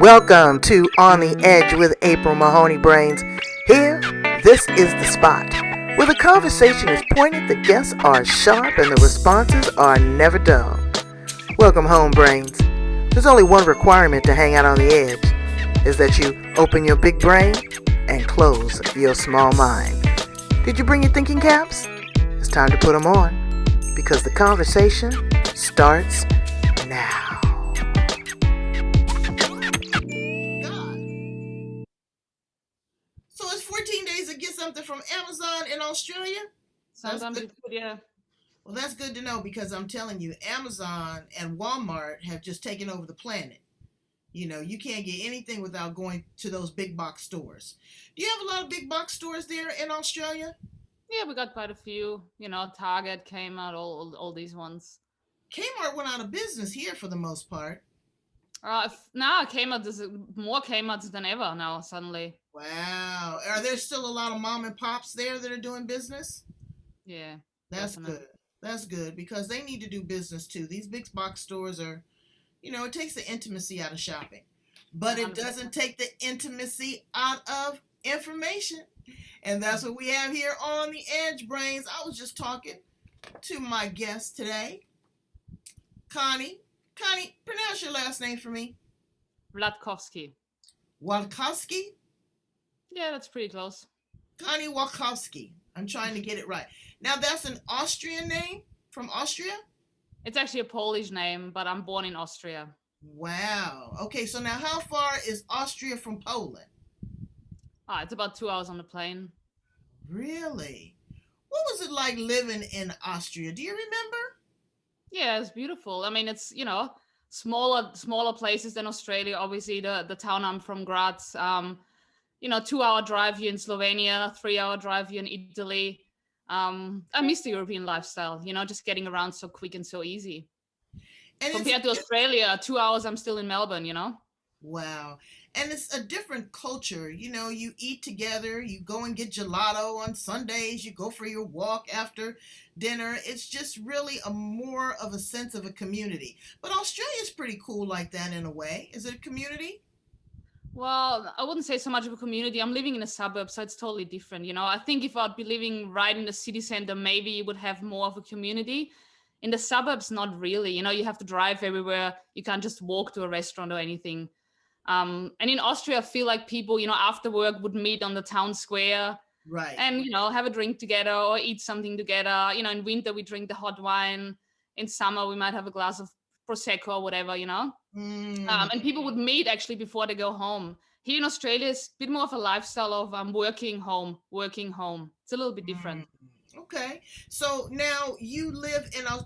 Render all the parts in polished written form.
Welcome to On the Edge with April Mahoney Brains. Here, this is the spot where the conversation is pointed, the guests are sharp, and the responses are never dull. Welcome home, Brains. There's only one requirement to hang out on the edge, is that you open your big brain and close your small mind. Did you bring your thinking caps? It's time to put them on, because the conversation starts now. So it's 14 days to get something from Amazon in Australia? Sometimes it's good, yeah. Well, that's good to know because I'm telling you, Amazon and Walmart have just taken over the planet. You know, you can't get anything without going to those big box stores. Do you have a lot of big box stores there in Australia? Yeah, we got quite a few. Target came out, all these ones. Kmart went out of business here for the most part. Now Kmart, there's more Kmarts than ever now, suddenly. Wow. Are there still a lot of mom and pops there that are doing business? Yeah. That's definitely. good. That's good because they need to do business too. These big box stores are, it takes the intimacy out of shopping, but it 100%. doesn't take the intimacy out of information. And that's what we have here on the Edge Brains. I was just talking to my guest today, Connie. Connie, pronounce your last name for me. Wladkowski. Wladkowski? Yeah, that's pretty close. Connie Wladkowski. I'm trying to get it right. Now, that's an Austrian name from Austria? It's actually a Polish name, but I'm born in Austria. Wow. Okay, so now how far is Austria from Poland? It's about 2 hours on the plane. Really? What was it like living in Austria? Do you remember? Yeah, it's beautiful. I mean, it's, smaller places than Australia. Obviously, the town I'm from, Graz, 2 hour drive here in Slovenia, 3 hour drive here in Italy. I miss the European lifestyle, just getting around so quick and so easy. And compared to Australia, 2 hours, I'm still in Melbourne, Wow. And it's a different culture. You eat together, you go and get gelato on Sundays, you go for your walk after dinner. It's just really more of a sense of a community. But Australia's pretty cool like that in a way. Is it a community? Well, I wouldn't say so much of a community. I'm living in a suburb, so it's totally different. I think if I'd be living right in the city center, maybe you would have more of a community. In the suburbs, not really. You have to drive everywhere. You can't just walk to a restaurant or anything. And in Austria, I feel like people, after work would meet on the town square. Right. And, have a drink together or eat something together. In winter, we drink the hot wine. In summer, we might have a glass of Prosecco or whatever, and people would meet actually before they go home. Here in Australia, it's a bit more of a lifestyle of working home. It's a little bit different. Okay. So now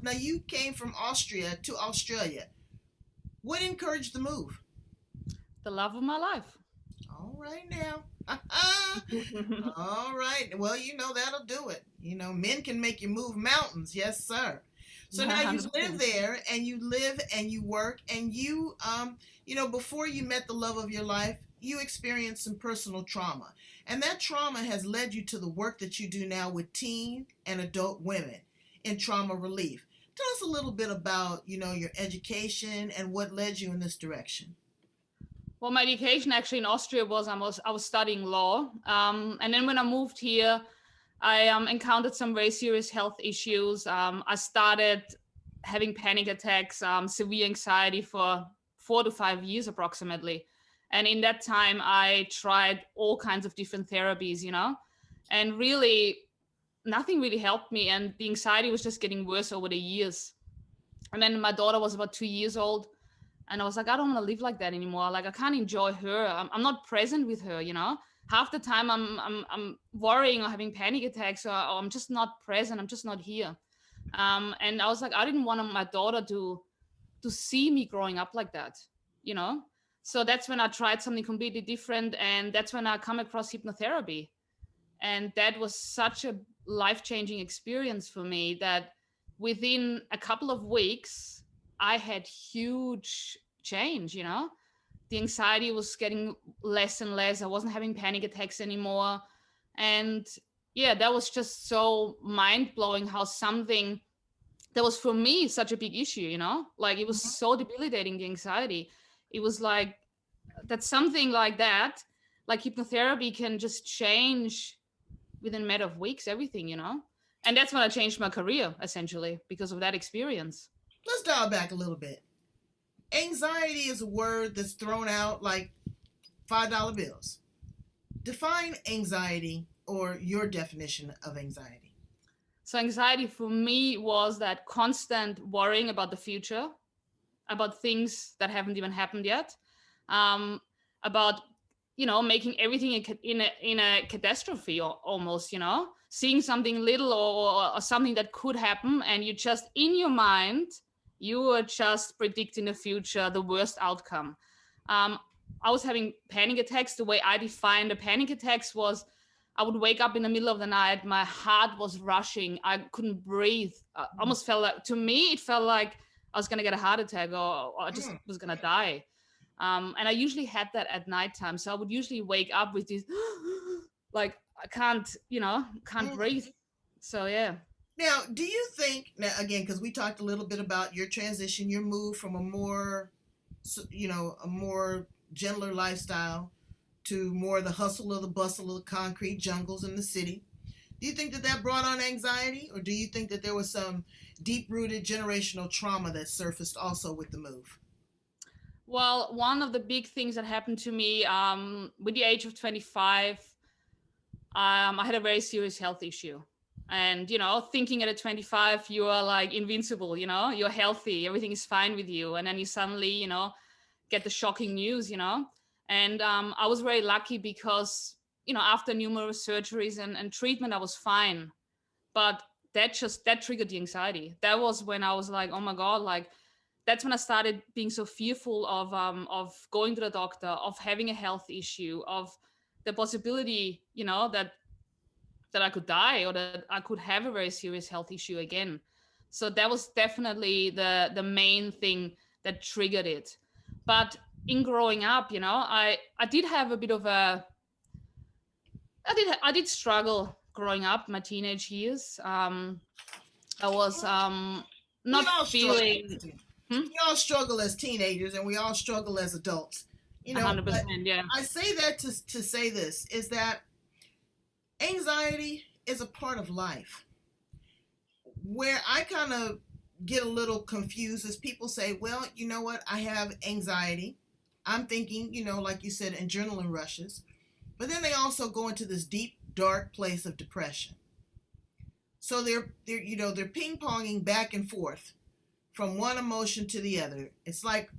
now you came from Austria to Australia. What encouraged the move? The love of my life. All right now. All right. Well, that'll do it. Men can make you move mountains. Yes, sir. So now you live there and you live and you work and you, before you met the love of your life, you experienced some personal trauma. And that trauma has led you to the work that you do now with teen and adult women in trauma relief. Tell us a little bit about, your education and what led you in this direction. Well, my education actually in Austria I was studying law. And then when I moved here, I encountered some very serious health issues. I started having panic attacks, severe anxiety for 4 to 5 years approximately. And in that time, I tried all kinds of different therapies, and really nothing really helped me. And the anxiety was just getting worse over the years. And then my daughter was about 2 years old. And I was like, I don't want to live like that anymore. Like, I can't enjoy her. I'm not present with her, Half the time I'm worrying or having panic attacks or I'm just not present. I'm just not here. And I was like, I didn't want my daughter to see me growing up like that, So that's when I tried something completely different. And that's when I come across hypnotherapy. And that was such a life-changing experience for me that within a couple of weeks, I had huge change, The anxiety was getting less and less. I wasn't having panic attacks anymore. And yeah, that was just so mind-blowing how something that was for me such a big issue, Like it was so debilitating, the anxiety. It was like that something like that, like hypnotherapy, can just change within a matter of weeks everything, you know. And that's when I changed my career essentially because of that experience. Let's dial back a little bit. Anxiety is a word that's thrown out like $5 bills. Define anxiety, or your definition of anxiety. So anxiety for me was that constant worrying about the future, about things that haven't even happened yet, um, about, you know, making everything in a catastrophe, or almost, you know, seeing something little, or something that could happen, and you just in your mind you are just predicting the future, the worst outcome. um, I was having panic attacks. The way I defined the panic attacks was I would wake up in the middle of the night, my heart was rushing, I couldn't breathe. I almost felt like, to me it felt like I was going to get a heart attack, or I just was going to die. And I usually had that at nighttime. So I would usually wake up with this, like, I can't, you know, can't breathe. So, yeah. Now, do you think, now again, because we talked a little bit about your transition, your move from a more, a more gentler lifestyle to more the hustle of the bustle of the concrete jungles in the city. Do you think that that brought on anxiety, or do you think that there was some deep-rooted generational trauma that surfaced also with the move? Well, one of the big things that happened to me, with the age of 25, I had a very serious health issue. And, you know, thinking at 25, you are like invincible, you know, you're healthy, everything is fine with you. And then you suddenly, you know, get the shocking news, you know. And I was very lucky because, you know, after numerous surgeries and treatment, I was fine. But that triggered the anxiety. That was when I was like, oh my God, like, that's when I started being so fearful of going to the doctor, of having a health issue, of the possibility, you know, that I could die, or that I could have a very serious health issue again. So that was definitely the main thing that triggered it. But in growing up, you know, I did have a bit of a I did struggle growing up my teenage years. I was We not all struggle. feeling. Hmm? We all struggle as teenagers, and we all struggle as adults. You know, but 100%, yeah. I say that to say this is that anxiety is a part of life. Where I kind of get a little confused is people say, well, you know what, I have anxiety. I'm thinking, you know, like you said, adrenaline rushes. But then they also go into this deep, dark place of depression. So they're ping-ponging back and forth from one emotion to the other. It's like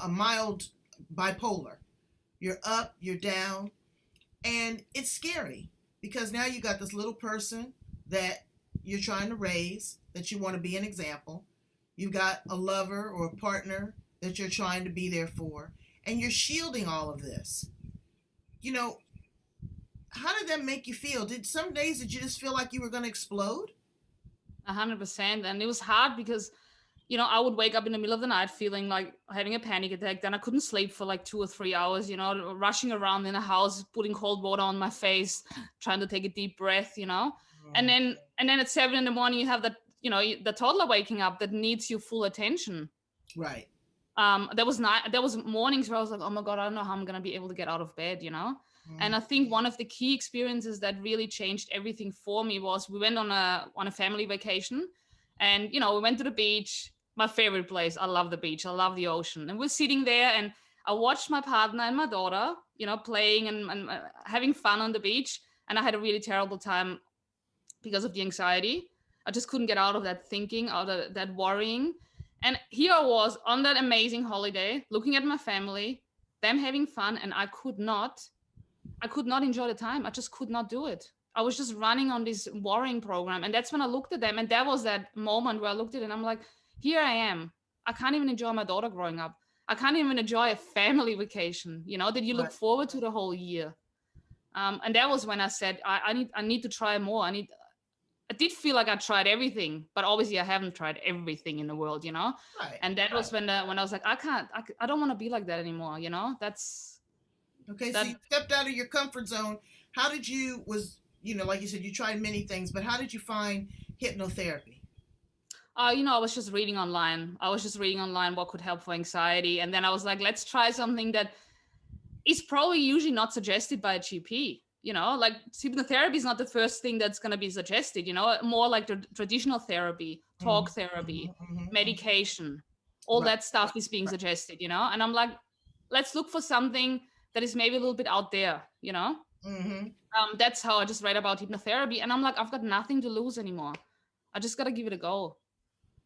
a mild bipolar. You're up, you're down, and it's scary because now you got this little person that you're trying to raise, that you want to be an example. You've got a lover or a partner that you're trying to be there for, and you're shielding all of this. You know, how did that make you feel? Did you just feel like you were going to explode? 100%. And it was hard because, you know, I would wake up in the middle of the night feeling like having a panic attack. Then I couldn't sleep for like 2 or 3 hours, you know, rushing around in the house, putting cold water on my face, trying to take a deep breath, you know. And then at 7 in the morning, you have that, you know, the toddler waking up that needs your full attention. Right. There was mornings where I was like, oh my God, I don't know how I'm going to be able to get out of bed, you know. And I Mm. think one of the key experiences that really changed everything for me was we went on a family vacation, and, you know, we went to the beach, my favorite place. I love the beach, I love the ocean, and we're sitting there, and I watched my partner and my daughter, you know, playing and having fun on the beach. And I had a really terrible time because of the anxiety. I just couldn't get out of that thinking, out of that worrying. And here I was on that amazing holiday, looking at my family, them having fun, and I could not enjoy the time. I just could not do it. I was just running on this worrying program. And that's when I looked at them. And that was that moment where I looked at it and I'm like, here I am. I can't even enjoy my daughter growing up. I can't even enjoy a family vacation, you know, that you look Right. forward to the whole year. And that was when I said, I need to try more. I did feel like I tried everything, but obviously I haven't tried everything in the world, you know? Right. And that was when I was like, I don't want to be like that anymore, you know? That's Okay, so that. you stepped out of your comfort zone. How did you was you know, like you said, you tried many things, but how did you find hypnotherapy? You know, I was just reading online. I was just reading online what could help for anxiety. And then I was like, let's try something that is probably usually not suggested by a GP. Like hypnotherapy is not the first thing that's going to be suggested, more like the traditional therapy, talk therapy, medication, all Right. that stuff is being suggested, and I'm like, let's look for something that is maybe a little bit out there, that's how I just read about hypnotherapy, and I'm like, I've got nothing to lose anymore. I just got to give it a go.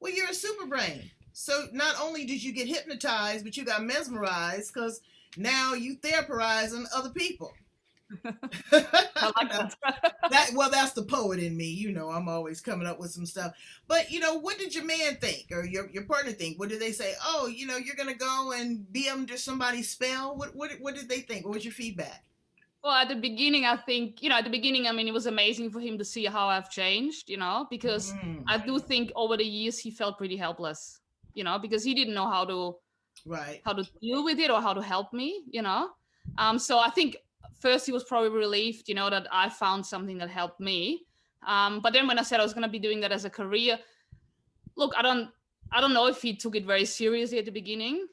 Well, you're a super brain. So not only did you get hypnotized, but you got mesmerized because now you therapizing other people. I like that. Well, that's the poet in me. I'm always coming up with some stuff. But what did your man think or your partner think? What did they say? Oh, you're gonna go and be under somebody's spell. What did they think? What was your feedback? Well, at the beginning, I think, I mean, it was amazing for him to see how I've changed, because I do think over the years he felt pretty helpless, because he didn't know how to deal with it or how to help me, so I think first he was probably relieved, that I found something that helped me. But then when I said I was going to be doing that as a career, look, I don't know if he took it very seriously at the beginning,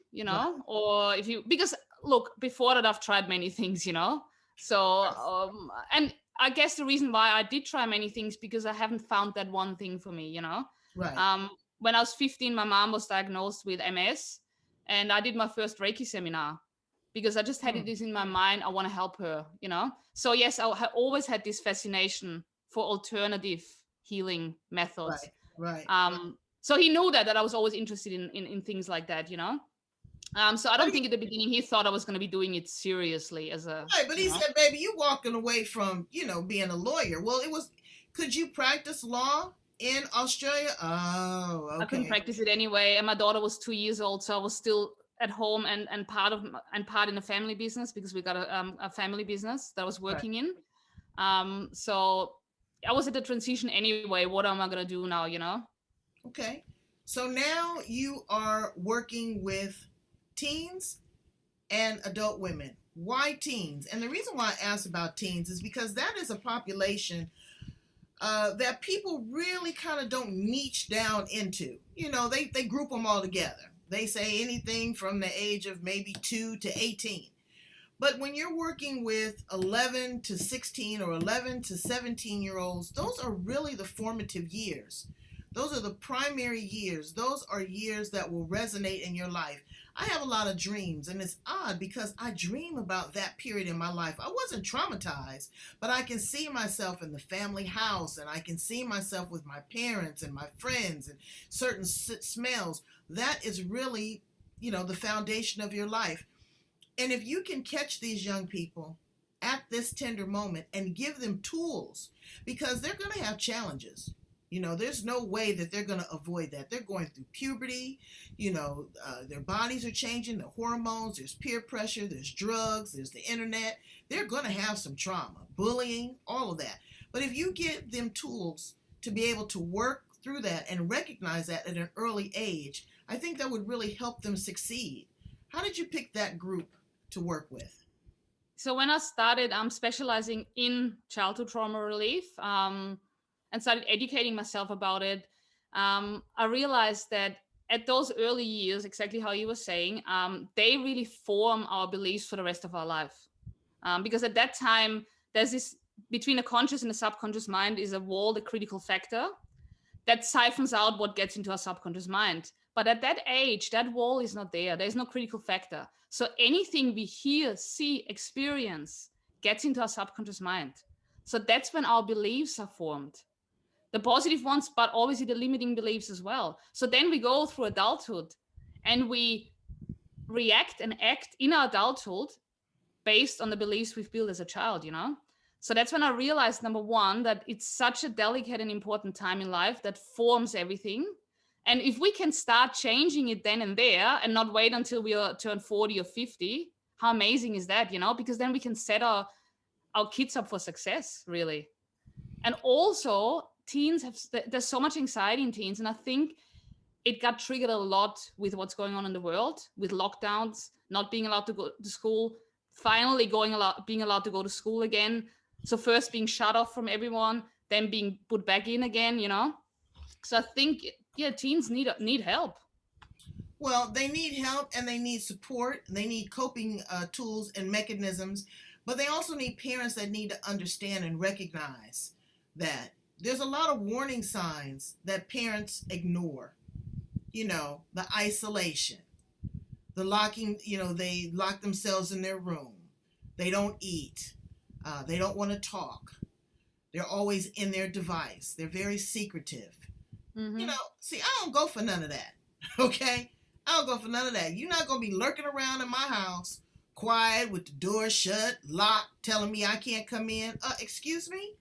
or if because look, before that I've tried many things, So, and I guess the reason why I did try many things because I haven't found that one thing for me, Right. When I was 15, my mom was diagnosed with MS, and I did my first Reiki seminar because I just had this in my mind. I want to help her, So yes, I always had this fascination for alternative healing methods. Right. So he knew that I was always interested in things like that, So I don't think at the beginning he thought I was going to be doing it seriously as a. Right, but he said, "Baby, you walking away from being a lawyer." Well, could you practice law in Australia? Oh, okay. I couldn't practice it anyway, and my daughter was 2 years old, so I was still at home and part in a family business because we got a family business that I was working in. So I was at the transition anyway. What am I going to do now? Okay, so now you are working with teens and adult women. Why teens? And the reason why I asked about teens is because that is a population that people really kind of don't niche down into. They group them all together. They say anything from the age of maybe 2 to 18. But when you're working with 11 to 16 or 11 to 17-year-olds, those are really the formative years. Those are the primary years. Those are years that will resonate in your life. I have a lot of dreams, and it's odd because I dream about that period in my life. I wasn't traumatized, but I can see myself in the family house, and I can see myself with my parents and my friends and certain smells. That is really, the foundation of your life. And if you can catch these young people at this tender moment and give them tools, because they're going to have challenges. There's no way that they're going to avoid that. They're going through puberty, their bodies are changing, the hormones, there's peer pressure, there's drugs, there's the internet. They're going to have some trauma, bullying, all of that. But if you give them tools to be able to work through that and recognize that at an early age, I think that would really help them succeed. How did you pick that group to work with? So when I started specializing in childhood trauma relief, and started educating myself about it, I realized that at those early years, exactly how you were saying, they really form our beliefs for the rest of our life. Because at that time, there's this, between the conscious and the subconscious mind is a wall, the critical factor, that siphons out what gets into our subconscious mind. But at that age, that wall is not there. There's no critical factor. So anything we hear, see, experience gets into our subconscious mind. So that's when our beliefs are formed. The positive ones, but obviously the limiting beliefs as well. So then we go through adulthood and we react and act in our adulthood based on the beliefs we've built as a child, So that's when I realized, number one, that it's such a delicate and important time in life that forms everything. And if we can start changing it then and there and not wait until we turn 40 or 50, how amazing is that, Because then we can set our kids up for success, really. And also, teens there's so much anxiety in teens, and I think it got triggered a lot with what's going on in the world, with lockdowns, not being allowed to go to school, finally being allowed to go to school again. So first being shut off from everyone, then being put back in again, So I think teens need help. Well, they need help and they need support. They need coping tools and mechanisms, but they also need parents that need to understand and recognize that there's a lot of warning signs that parents ignore. The isolation, the locking, they lock themselves in their room. They don't eat. They don't want to talk. They're always in their device. They're very secretive. Mm-hmm. See, I don't go for none of that. Okay? I don't go for none of that. You're not going to be lurking around in my house, quiet, with the door shut, locked, telling me I can't come in. Excuse me?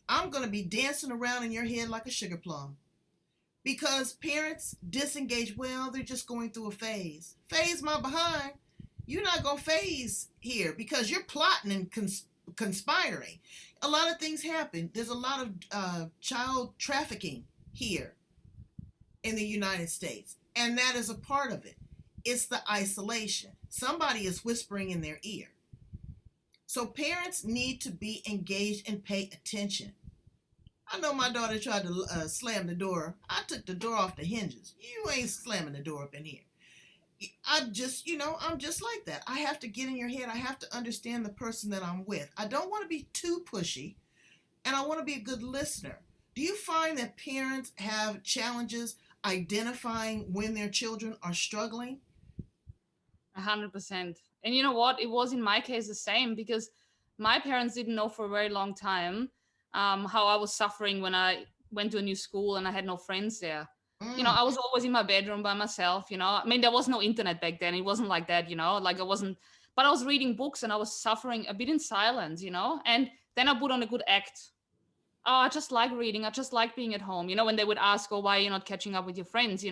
I'm going to be dancing around in your head like a sugar plum. Because parents disengage, well, they're just going through a phase. Phase my behind. You're not going to phase here because you're plotting and conspiring. A lot of things happen. There's a lot of child trafficking here in the United States. And that is a part of it. It's the isolation. Somebody is whispering in their ear. So parents need to be engaged and pay attention. I know my daughter tried to slam the door. I took the door off the hinges. You ain't slamming the door up in here. I'm just like that. I have to get in your head. I have to understand the person that I'm with. I don't want to be too pushy, and I want to be a good listener. Do you find that parents have challenges identifying when their children are struggling? 100%. And you know what? It was in my case the same because my parents didn't know for a very long time how I was suffering when I went to a new school and I had no friends there. I was always in my bedroom by myself, I mean, there was no internet back then. It wasn't like that, like I wasn't, but I was reading books and I was suffering a bit in silence, and then I put on a good act. Oh, I just like reading. I just like being at home. When they would ask, oh, why are you not catching up with your friends?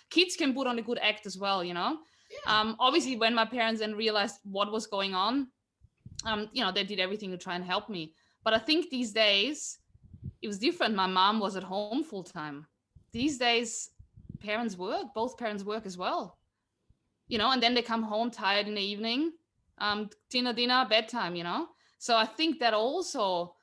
Kids can put on a good act as well, Yeah. Obviously when my parents then realized what was going on, they did everything to try and help me. But I think these days it was different. My mom was at home full time. These days, both parents work as well, and then they come home tired in the evening, dinner, bedtime, So I think that also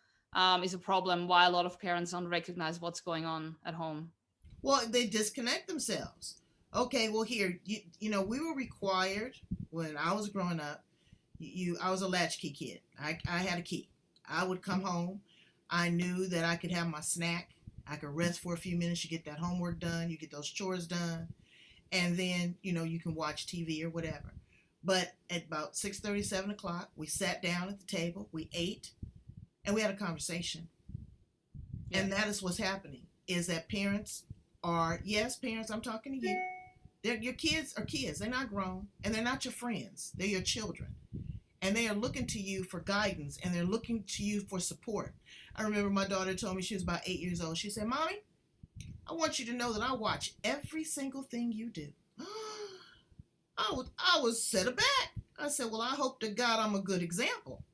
is a problem why a lot of parents don't recognize what's going on at home. Well, they disconnect themselves. Okay, well here, we were required when I was growing up. I was a latchkey kid. I had a key. I would come home. I knew that I could have my snack. I could rest for a few minutes. You get that homework done. You get those chores done. And then, you can watch TV or whatever. But at about 6:30, 7 o'clock, we sat down at the table. We ate. And we had a conversation. Yeah. And that is what's happening. Is that parents, I'm talking to you. Your kids are kids. They're not grown. And they're not your friends. They're your children. And they are looking to you for guidance, and they're looking to you for support. I remember my daughter told me, she was about 8 years old. She said, Mommy, I want you to know that I watch every single thing you do. I was set aback. I said, well, I hope to God I'm a good example.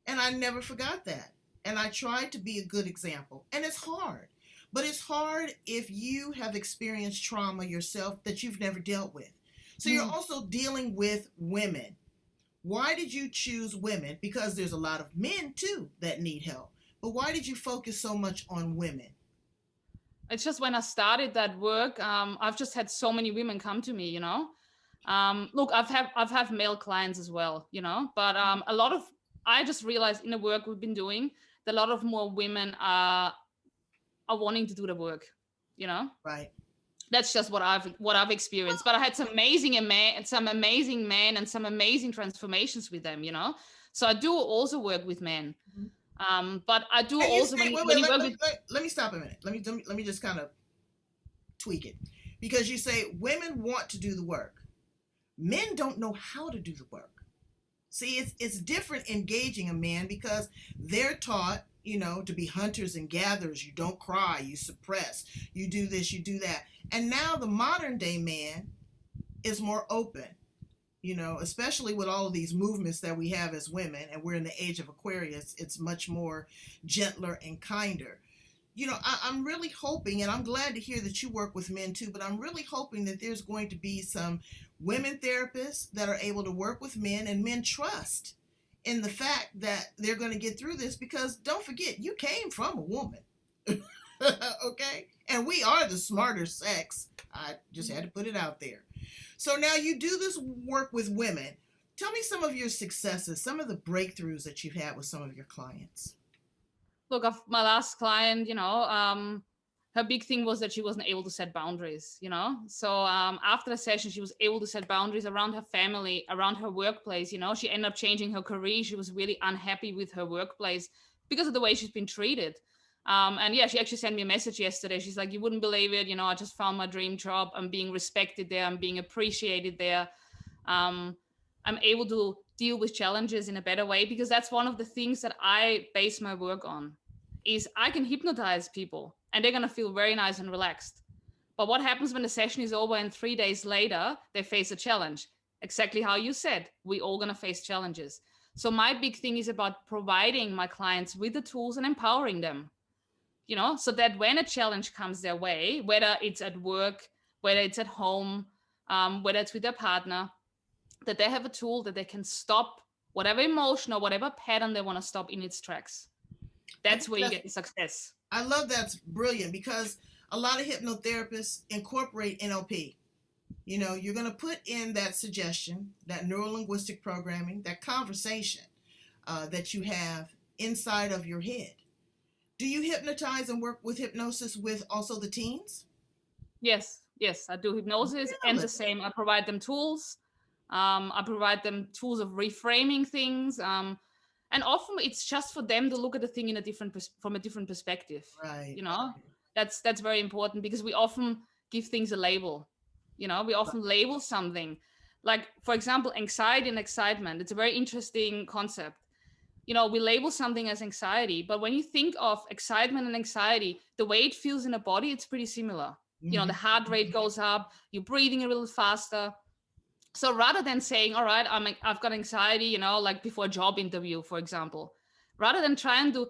And I never forgot that. And I tried to be a good example. And it's hard. But it's hard if you have experienced trauma yourself that you've never dealt with. So you're also dealing with women. Why did you choose women? Because there's a lot of men too that need help. But why did you focus so much on women? It's just when I started that work, I've just had so many women come to me, Look, I've had male clients as well, but I just realized in the work we've been doing that a lot of more women are wanting to do the work, Right. That's just what I've experienced. But I had some amazing men and some amazing transformations with them, So I do also work with men. But I do also let me stop a minute. Let me just kind of tweak it. Because you say women want to do the work. Men don't know how to do the work. See, it's different engaging a man because they're taught, to be hunters and gatherers. You don't cry, you suppress, you do this, you do that. And now the modern day man is more open, especially with all of these movements that we have as women, and we're in the age of Aquarius. It's much more gentler and kinder. I'm really hoping, and I'm glad to hear that you work with men too, but I'm really hoping that there's going to be some women therapists that are able to work with men, and men trust in the fact that they're going to get through this, because don't forget, you came from a woman. Okay? And we are the smarter sex. I just had to put it out there. So now you do this work with women. Tell me some of your successes, some of the breakthroughs that you've had with some of your clients. Look, my last client, her big thing was that she wasn't able to set boundaries, So after the session, she was able to set boundaries around her family, around her workplace. She ended up changing her career. She was really unhappy with her workplace because of the way she's been treated. And yeah, she actually sent me a message yesterday. She's like, you wouldn't believe it. I just found my dream job. I'm being respected there. I'm being appreciated there. I'm able to deal with challenges in a better way, because that's one of the things that I base my work on, is I can hypnotize people and they're going to feel very nice and relaxed. But what happens when the session is over and 3 days later, they face a challenge? Exactly how you said, we all going to face challenges. So my big thing is about providing my clients with the tools and empowering them, so that when a challenge comes their way, whether it's at work, whether it's at home, whether it's with their partner, that they have a tool that they can stop whatever emotion or whatever pattern they want to stop in its tracks. That's where you get the success. I love that's brilliant, because a lot of hypnotherapists incorporate NLP. You're going to put in that suggestion, that neuro-linguistic programming, that conversation that you have inside of your head. Do you hypnotize and work with hypnosis with also the teens? Yes, I do hypnosis and the same. I provide them tools. I provide them tools of reframing things. And often it's just for them to look at the thing from a different perspective. Right. That's very important, because we often give things a label. We often label something. Like, for example, anxiety and excitement. It's a very interesting concept. We label something as anxiety, but when you think of excitement and anxiety, the way it feels in the body, it's pretty similar. Mm-hmm. The heart rate goes up, you're breathing a little faster. So rather than saying, all right, I've got anxiety, like before a job interview, for example, rather than trying to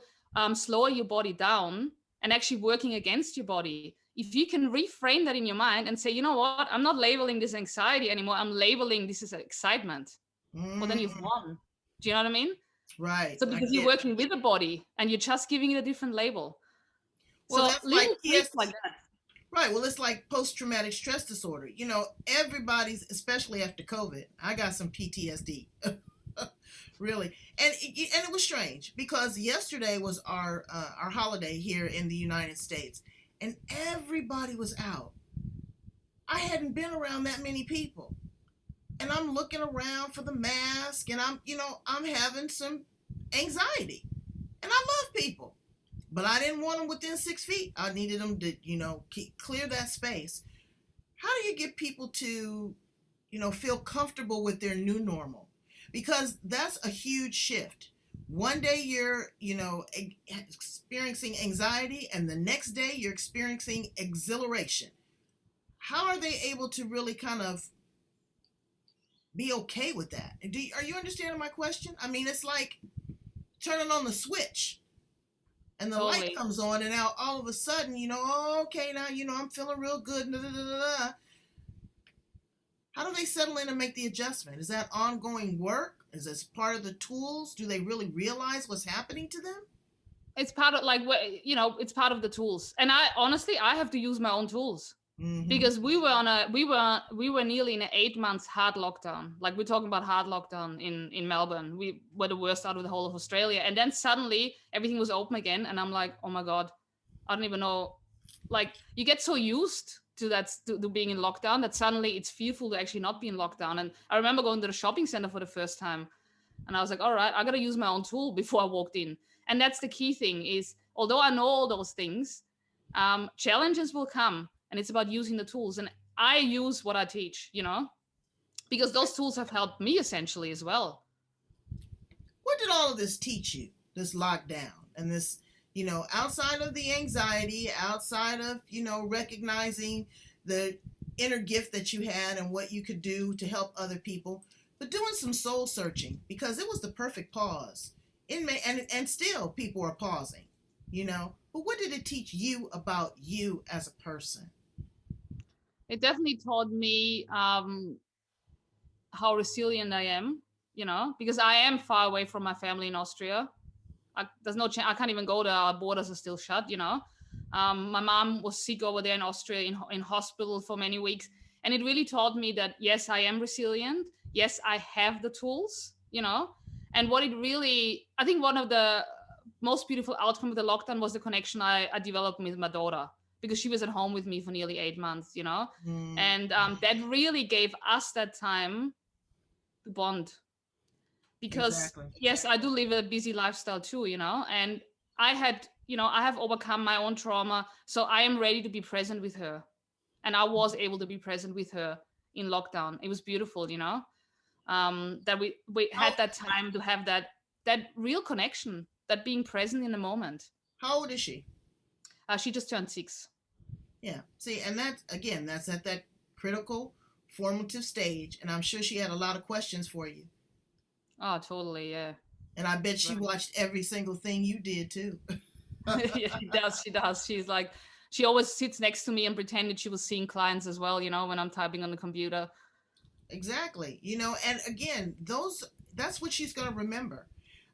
slow your body down and actually working against your body, if you can reframe that in your mind and say, you know what, I'm not labeling this anxiety anymore, I'm labeling this as excitement. Well, then you've won. Do you know what I mean? Right. So because you're working with the body and you're just giving it a different label. Well, so little things like that. Right. Well, it's like post-traumatic stress disorder. Everybody's, especially after COVID, I got some PTSD, really. And it was strange, because yesterday was our holiday here in the United States, and everybody was out. I hadn't been around that many people, and I'm looking around for the mask, and I'm having some anxiety, and I love people. But I didn't want them within 6 feet. I needed them to, clear that space. How do you get people to, feel comfortable with their new normal? Because that's a huge shift. One day you're, experiencing anxiety, and the next day you're experiencing exhilaration. How are they able to really kind of be okay with that? Are you understanding my question? I mean, it's like turning on the switch. And the light comes on, and now all of a sudden, okay, now, I'm feeling real good. How do they settle in and make the adjustment? Is that ongoing work? Is this part of the tools? Do they really realize what's happening to them? It's part of it's part of the tools. And I have to use my own tools. Mm-hmm. Because we were nearly in an 8 months hard lockdown. Like, we're talking about hard lockdown in Melbourne. We were the worst out of the whole of Australia. And then suddenly everything was open again. And I'm like, oh my God, I don't even know. Like, you get so used to that, to being in lockdown, that suddenly it's fearful to actually not be in lockdown. And I remember going to the shopping center for the first time. And I was like, all right, I got to use my own tool before I walked in. And that's the key thing, is although I know all those things, challenges will come. And it's about using the tools. And I use what I teach, because those tools have helped me essentially as well. What did all of this teach you, this lockdown and this, outside of the anxiety, outside of, recognizing the inner gift that you had and what you could do to help other people, but doing some soul searching, because it was the perfect pause. And still people are pausing, But what did it teach you about you as a person? It definitely taught me how resilient I am, because I am far away from my family in Austria. There's no chance. I can't even go there. Our borders are still shut, My mom was sick over there in Austria in hospital for many weeks. And it really taught me that, yes, I am resilient. Yes, I have the tools, and what it really, I think one of the most beautiful outcome of the lockdown was the connection I developed with my daughter, because she was at home with me for nearly 8 months, and that really gave us that time to bond. Because Exactly. yes, I do live a busy lifestyle too, and I have overcome my own trauma, so I am ready to be present with her, and I was able to be present with her in lockdown. It was beautiful, that we How had that time to have that real connection, that being present in the moment. how old is she? She just turned 6. Yeah. See, and that's at that critical formative stage, and I'm sure she had a lot of questions for you. Oh, totally, yeah. And I bet she watched every single thing you did too. Yeah, she does. She always sits next to me and pretended she was seeing clients as well, when I'm typing on the computer. Exactly. And again, that's what she's going to remember.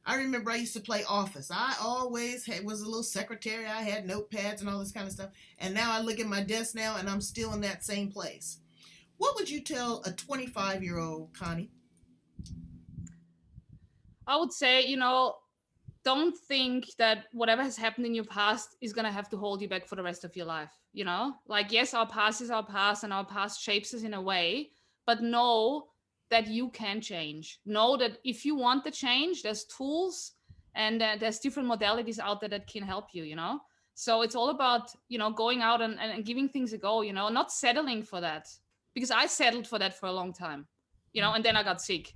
I remember I used to play office. I always was a little secretary. I had notepads and all this kind of stuff. And now I look at my desk now and I'm still in that same place. What would you tell a 25-year-old Connie? I would say, don't think that whatever has happened in your past is going to have to hold you back for the rest of your life. Like, yes, our past is our past and our past shapes us in a way, but know that you can change. Know that if you want the change, there's tools and there's different modalities out there that can help you, So it's all about, going out and giving things a go, not settling for that, because I settled for that for a long time, and then I got sick,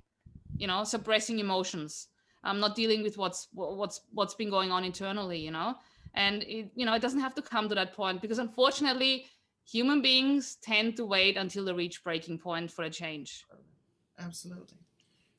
suppressing emotions. I'm not dealing with what's been going on internally, and it doesn't have to come to that point, because unfortunately human beings tend to wait until they reach breaking point for a change. Absolutely.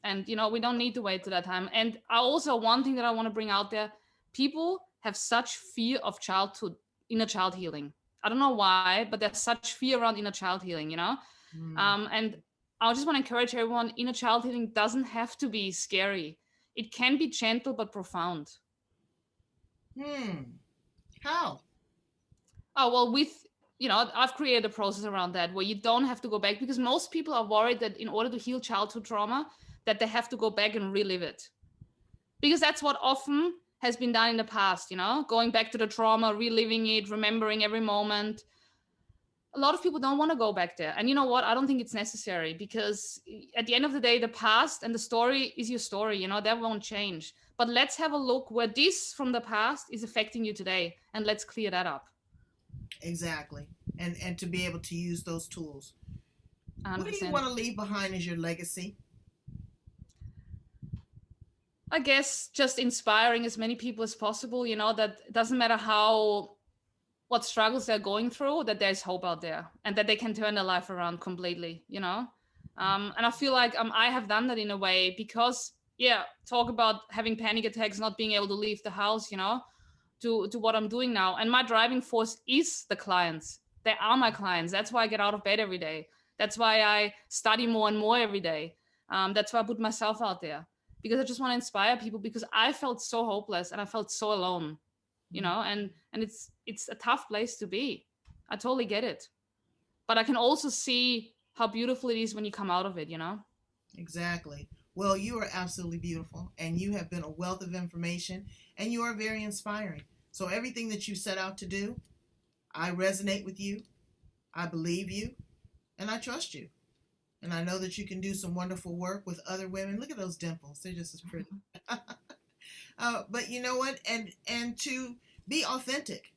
And we don't need to wait to that time. And I also, one thing that I want to bring out there, people have such fear of childhood, inner child healing. I don't know why, but there's such fear around inner child healing, and I just want to encourage everyone, inner child healing doesn't have to be scary. It can be gentle but profound. How? Oh, well, I've created a process around that where you don't have to go back, because most people are worried that in order to heal childhood trauma, that they have to go back and relive it. Because that's what often has been done in the past, going back to the trauma, reliving it, remembering every moment. A lot of people don't want to go back there. And you know what? I don't think it's necessary, because at the end of the day, the past and the story is your story, that won't change. But let's have a look where this from the past is affecting you today, and let's clear that up. Exactly. And to be able to use those tools. 100%. What do you want to leave behind as your legacy? I guess just inspiring as many people as possible, that it doesn't matter what struggles they're going through, that there's hope out there and that they can turn their life around completely, and I feel like I have done that in a way, because talk about having panic attacks, not being able to leave the house, to what I'm doing now. And my driving force is the clients. They are my clients. That's why I get out of bed every day. That's why I study more and more every day. That's why I put myself out there, because I just want to inspire people, because I felt so hopeless and I felt so alone, and it's a tough place to be. I totally get it. But I can also see how beautiful it is when you come out of it, Exactly. Well, you are absolutely beautiful, and you have been a wealth of information, and you are very inspiring. So everything that you set out to do, I resonate with you, I believe you, and I trust you. And I know that you can do some wonderful work with other women. Look at those dimples. They're just as pretty. But you know what? And to be authentic,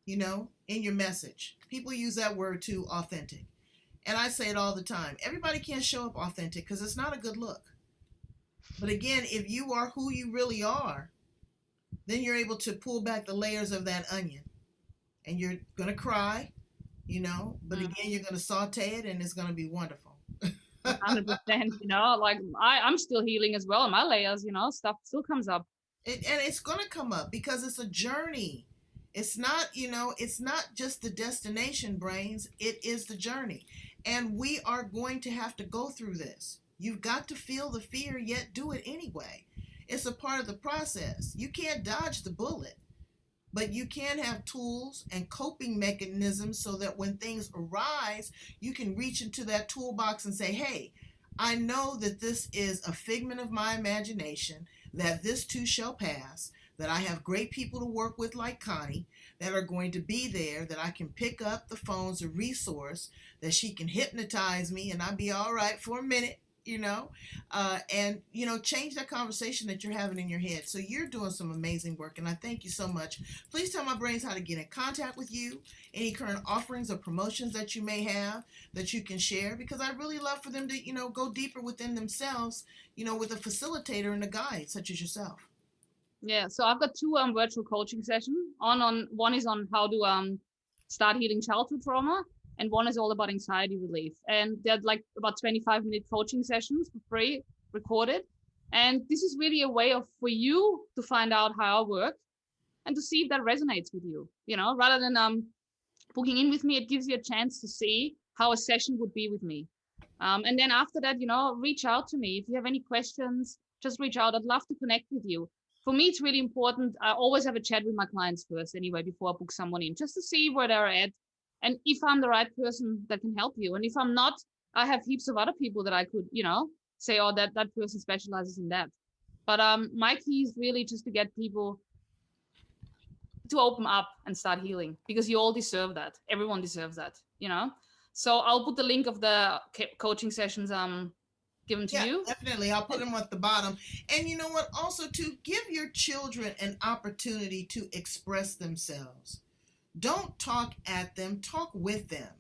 in your message. People use that word too, authentic. And I say it all the time. Everybody can't show up authentic because it's not a good look. But again, if you are who you really are, then you're able to pull back the layers of that onion. And you're going to cry, but again, you're going to saute it and it's going to be wonderful. 100%, like I'm still healing as well. My layers, stuff still comes up. And it's going to come up because it's a journey. It's not, it's not just the destination, brains. It is the journey. And we are going to have to go through this. You've got to feel the fear, yet do it anyway. It's a part of the process. You can't dodge the bullet. but you can have tools and coping mechanisms so that when things arise, you can reach into that toolbox and say, hey, I know that this is a figment of my imagination, that this too shall pass, that I have great people to work with like Connie that are going to be there, that I can pick up the phone's a resource, that she can hypnotize me and I'll be all right for a minute, and change that conversation that you're having in your head. So you're doing some amazing work, and I thank you so much. Please tell my brains how to get in contact with you, any current offerings or promotions that you may have that you can share, because I really love for them to go deeper within themselves, with a facilitator and a guide such as yourself. Yeah, so I've got two virtual coaching sessions. One is on how to start healing childhood trauma, and one is all about anxiety relief. And they're like about 25-minute coaching sessions for free, recorded. And this is really a way for you to find out how I work and to see if that resonates with you. Rather than booking in with me, it gives you a chance to see how a session would be with me. And then after that, reach out to me. If you have any questions, just reach out. I'd love to connect with you. For me, it's really important. I always have a chat with my clients first anyway, before I book someone in, just to see where they're at and if I'm the right person that can help you. And if I'm not, I have heaps of other people that I could, say, oh, that person specializes in that. But my key is really just to get people to open up and start healing, because you all deserve that. Everyone deserves that, So I'll put the link of the coaching sessions given to you. Definitely. I'll put them at the bottom. And you know what? Also, to give your children an opportunity to express themselves. Don't talk at them, talk with them.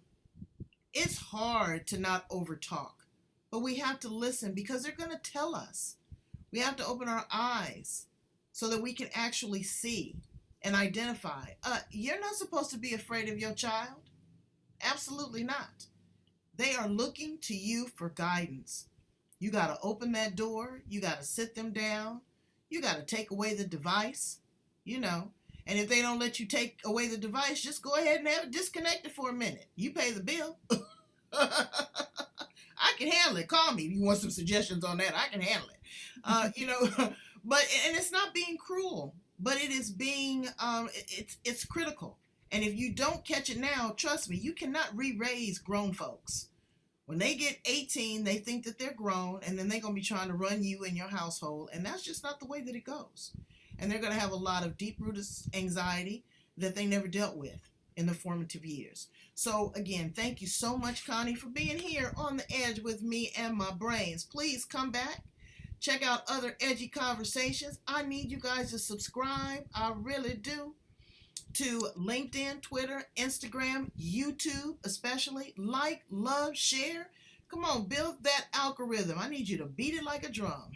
It's hard to not overtalk, but we have to listen because they're going to tell us. We have to open our eyes so that we can actually see and identify. You're not supposed to be afraid of your child. Absolutely not. They are looking to you for guidance. You got to open that door. You got to sit them down. You got to take away the device, And if they don't let you take away the device, just go ahead and have it disconnected for a minute. You pay the bill. I can handle it. Call me if you want some suggestions on that. I can handle it. But it's not being cruel, but it is being, it's critical. And if you don't catch it now, trust me, you cannot re-raise grown folks. When they get 18, they think that they're grown, and then they're going to be trying to run you and your household. And that's just not the way that it goes. And they're going to have a lot of deep-rooted anxiety that they never dealt with in the formative years. So again, thank you so much, Connie, for being here on The Edge with me and my brains. Please come back. Check out other edgy conversations. I need you guys to subscribe. I really do. To LinkedIn, Twitter, Instagram, YouTube, especially. Like, love, share. Come on, build that algorithm. I need you to beat it like a drum.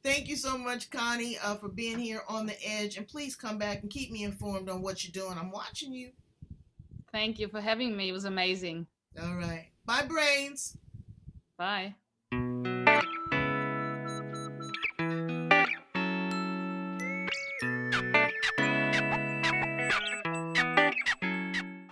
Thank you so much, Connie, for being here on The Edge. And please come back and keep me informed on what you're doing. I'm watching you. Thank you for having me. It was amazing. All right. Bye, brains. Bye.